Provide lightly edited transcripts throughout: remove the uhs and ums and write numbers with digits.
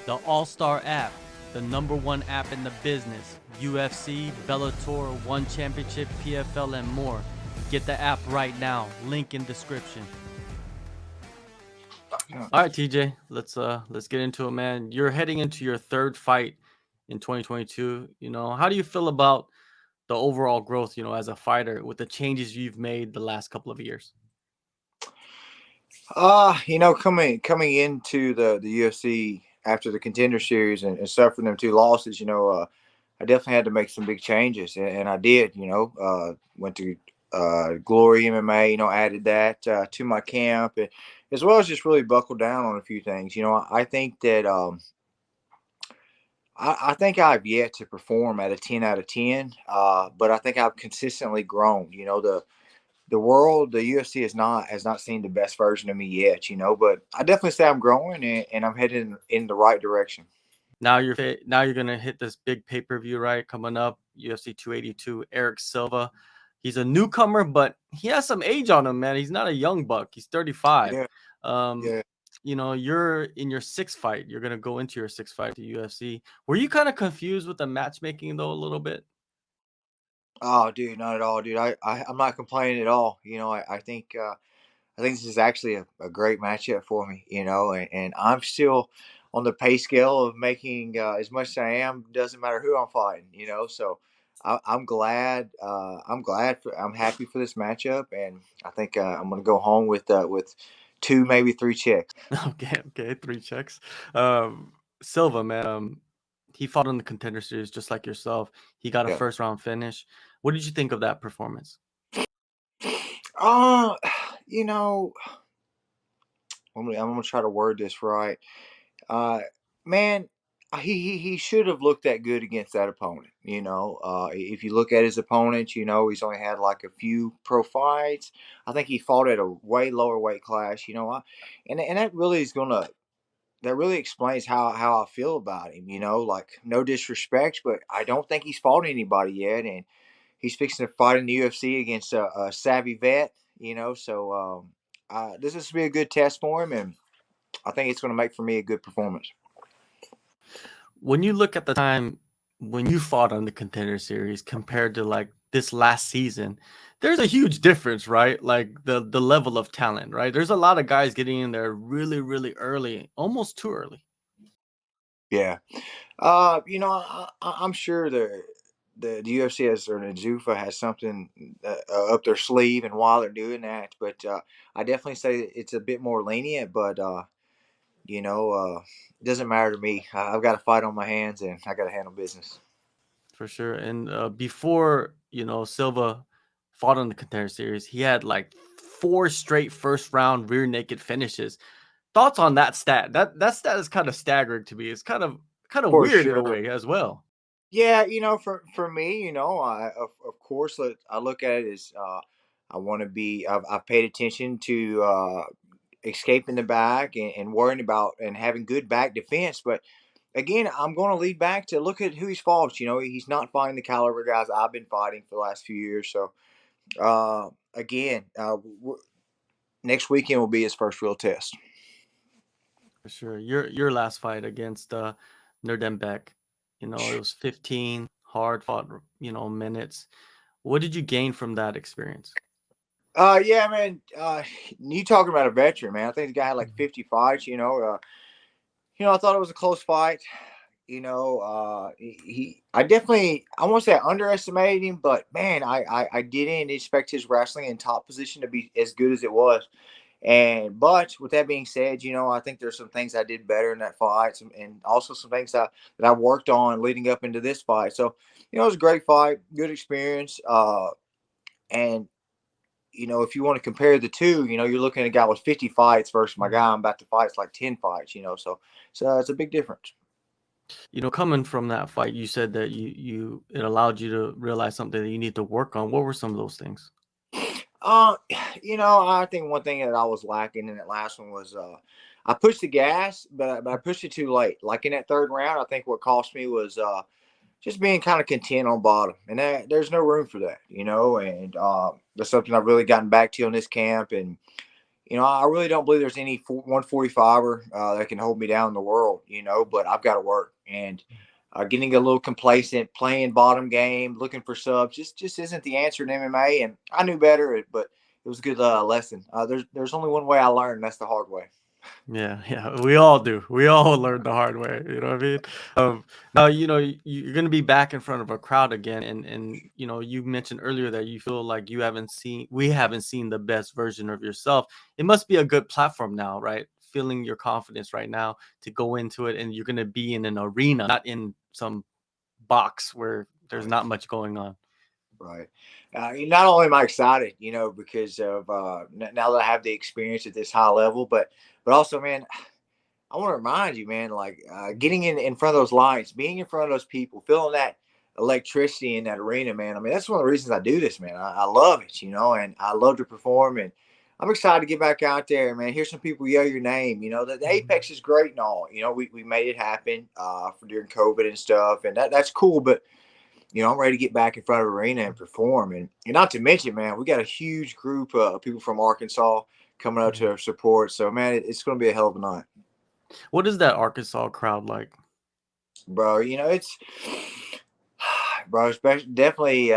The AllStar app, the #1 app in the business. UFC, Bellator, One Championship, PFL, and more. Get the app right now. Link in description. All right, TJ, let's get into it, man. You're heading into your third fight in 2022. How do you feel about the overall growth, as a fighter with the changes you've made the last couple of years? Coming into the UFC after the Contender Series and suffering them two losses, I definitely had to make some big changes, and I did. Went to Glory MMA, added that to my camp, and, as well as just really buckled down on a few things. I think that I think I've yet to perform at a 10 out of 10, but I think I've consistently grown. The world, the UFC has not seen the best version of me yet, but I definitely say I'm growing and I'm heading in the right direction. Now you're gonna hit this big pay-per-view, right? Coming up, UFC 282, Erik Silva. He's a newcomer, but he has some age on him, man. He's not a young buck. He's 35. Yeah, Um, yeah. you're in your sixth fight. You're gonna go into your sixth fight to UFC. Were you kind of confused with the matchmaking though, a little bit? Oh, dude, not at all, dude. I'm not complaining at all. I think this is actually a great matchup for me, and I'm still on the pay scale of making as much as I am. Doesn't matter who I'm fighting, So I'm glad. I'm happy for this matchup, and I think I'm going to go home with two, maybe three checks. Okay, three checks. Silva, man, he fought in the Contender Series just like yourself. He got a Yeah. first round finish. What did you think of that performance? Uh, you know, I'm gonna try to word this right. Uh, Man, he should have looked that good against that opponent. If you look at his opponent, he's only had like a few pro fights. I think he fought at a way lower weight class. And that really explains how I feel about him. Like no disrespect, but I don't think he's fought anybody yet, and he's fixing to fight in the UFC against a savvy vet. This is to be a good test for him, and I think it's going to make for me a good performance. When you look at the time when you fought on the Contender Series compared to like this last season, there's a huge difference, right? Like the level of talent, right? There's a lot of guys getting in there really, really early, almost too early. Yeah. I'm sure the UFC has or the Zuffa has something up their sleeve, and while they're doing that, but I definitely say it's a bit more lenient. But it doesn't matter to me. I've got a fight on my hands, and I got to handle business. For sure. And before, Silva fought on the Contender Series, he had like four straight first round rear naked finishes. Thoughts on that stat? That stat is kind of staggering to me. It's kind of For weird in a sure. way as well. Yeah, for me, of course, I look at it as I want to be. I've paid attention to escaping the back and worrying about and having good back defense, but again, I'm going to lead back to look at who he's fought. He's not fighting the caliber guys I've been fighting for the last few years. So, again, next weekend will be his first real test. For sure. Your last fight against Nerdembeck, it was 15 hard fought, minutes. What did you gain from that experience? Yeah, man. You talking about a veteran, man? I think the guy had like Mhm. 50 fights. I thought it was a close fight. I definitely, I won't say I underestimated him, but man, I didn't expect his wrestling in top position to be as good as it was. But with that being said, I think there's some things I did better in that fight, and also some things that I worked on leading up into this fight. So, it was a great fight, good experience. And if you want to compare the two, you're looking at a guy with 50 fights versus my guy I'm about to fight. It's like 10 fights. So it's a big difference. Coming from that fight, you said that it allowed you to realize something that you need to work on. What were some of those things? Uh, I think one thing that I was lacking in that last one was I pushed the gas, but I pushed it too late. Like in that third round, I think what cost me was just being kind of content on bottom, and there's no room for that, And that's something I've really gotten back to in this camp, and I really don't believe there's any 145er that can hold me down in the world, but I've got to work. And getting a little complacent, playing bottom game, looking for subs, just isn't the answer in MMA. And I knew better, but it was a good lesson. There's only one way I learned, and that's the hard way. Yeah, we all do. We all learn the hard way. You know what I mean? Now, you're going to be back in front of a crowd again, and you mentioned earlier that you feel like we haven't seen the best version of yourself. It must be a good platform now, right? Feeling your confidence right now to go into it, and you're going to be in an arena, not in some box where there's Right. not much going on. Right. Not only am I excited, because of now that I have the experience at this high level, but also, man, I want to remind you, man, like getting in front of those lights, being in front of those people, feeling that electricity in that arena, man. I mean, that's one of the reasons I do this, man. I love it, and I love to perform, and I'm excited to get back out there, man. Hear some people yell your name. The Apex is great and all. We made it happen for during COVID and stuff, and that's cool, but I'm ready to get back in front of the arena and perform. And not to mention, man, we got a huge group of people from Arkansas coming up to support. So, man, it's going to be a hell of a night. What is that Arkansas crowd like? Bro, bro, especially definitely,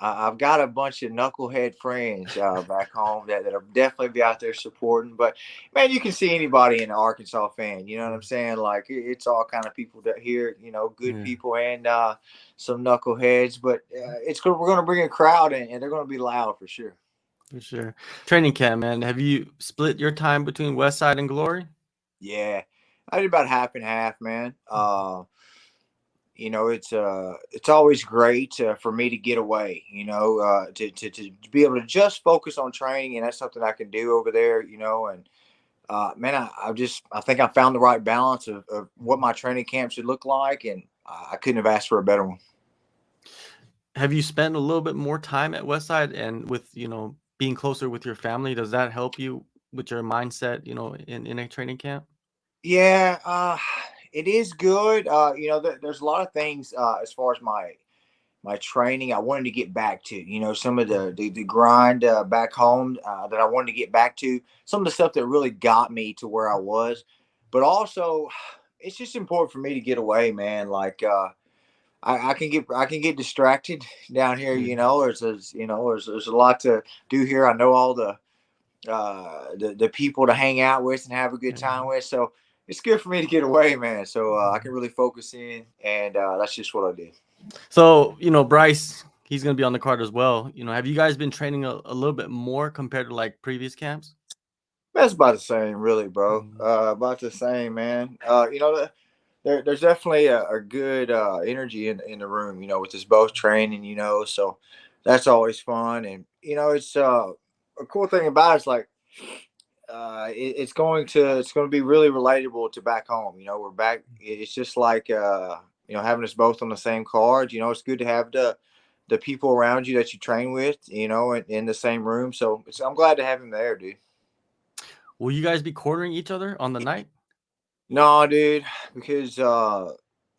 I've got a bunch of knucklehead friends back home that are definitely be out there supporting. But man, you can see anybody in an Arkansas fan. You know what I'm saying? Like it's all kind of people that here, good Yeah. people and some knuckleheads. But it's good. We're gonna bring a crowd in, and they're gonna be loud for sure. For sure. Training camp, man. Have you split your time between West Side and Glory? Yeah, I did about half and half, man. It's always great for me to get away, to be able to just focus on training, and that's something I can do over there, and man, I think I found the right balance of what my training camp should look like, and I couldn't have asked for a better one. Have you spent a little bit more time at West Side and with, being closer with your family? Does that help you with your mindset, in a training camp? Yeah, it is good. There's a lot of things as far as my training I wanted to get back to. Some of the grind back home that I wanted to get back to. Some of the stuff that really got me to where I was, but also it's just important for me to get away, man. Like I can get distracted down here. Yeah. There's a lot to do here. I know all the people to hang out with and have a good time with. So it's good for me to get away, man. So I can really focus in, and that's just what I do. So, Bryce, he's going to be on the card as well. Have you guys been training a little bit more compared to like previous camps? That's about the same, really, bro. Mhm. About the same, man. There's definitely a good energy in the room, with us both training, so that's always fun. And, it's a cool thing about it's like, it's going to be really relatable to back home. We're back. It's just like, having us both on the same card, it's good to have the people around you that you train with, in the same room. So I'm glad to have him there, dude. Will you guys be quartering each other on the night? No, dude, because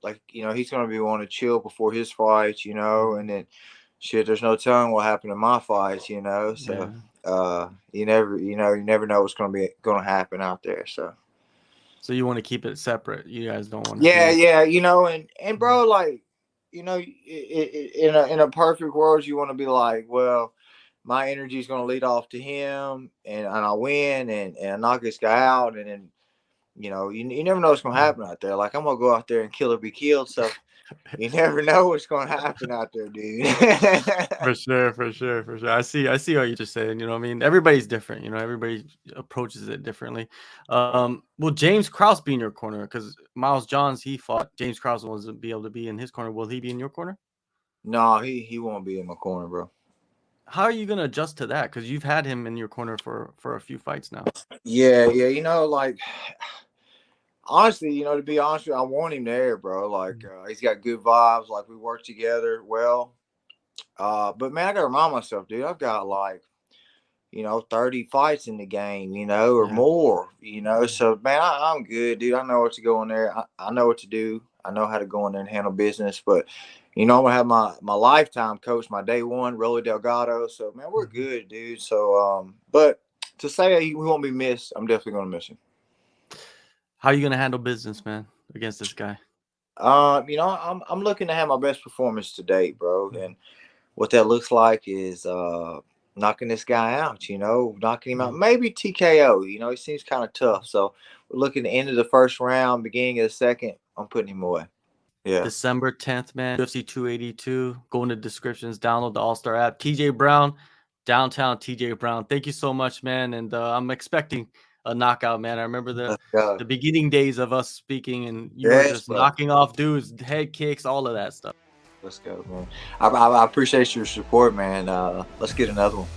like he's gonna be wanting to chill before his fights, and then shit, there's no telling what happened in my fights, So Yeah. you never know what's gonna happen out there. So So you want to keep it separate. You guys don't want to yeah, be. yeah, and bro, like in a perfect world, you want to be like, well, my energy is gonna lead off to him, and I win, and I knock this guy out, and then you never know what's gonna happen out there. Like I'm gonna go out there and kill or be killed. So you never know what's gonna happen out there, dude. For sure, for sure, for sure. I see what you're just saying. You know what I mean? Everybody's different. Everybody approaches it differently. Will James Krause be in your corner? Because Miles Johns, he fought James Krause wasn't be able to be in his corner. Will he be in your corner? No, he won't be in my corner, bro. How are you gonna adjust to that? Because you've had him in your corner for a few fights now. Yeah, yeah. Like honestly, to be honest with you, I want him there, bro. Like he's got good vibes. Like we work together well. But man, I gotta remind myself, dude. I've got like 30 fights in the game, or Yeah. more, So, man, I'm good, dude. I know what to go in there. I know what to do. I know how to go in there and handle business. But, I'm going to have my lifetime coach, my day one, Rolly Delgado. So, man, we're Mhm. good, dude. So, but to say he won't be missed, I'm definitely going to miss him. How are you gonna handle business, man, against this guy? I'm looking to have my best performance to date, bro. And what that looks like is knocking this guy out, knocking him out. Maybe TKO, he seems kind of tough. So we're looking at the end of the first round, beginning of the second, I'm putting him away. Yeah. December 10th, man. UFC 282. Go in the descriptions. Download the AllStar app. TJ Brown, downtown TJ Brown. Thank you so much, man. And I'm expecting a knockout, man. I remember Let's go. the beginning days of us speaking, and you were Yes, just bro. knocking off dudes, head kicks, all of that stuff. Let's go, man. I appreciate your support, man. Let's get another one.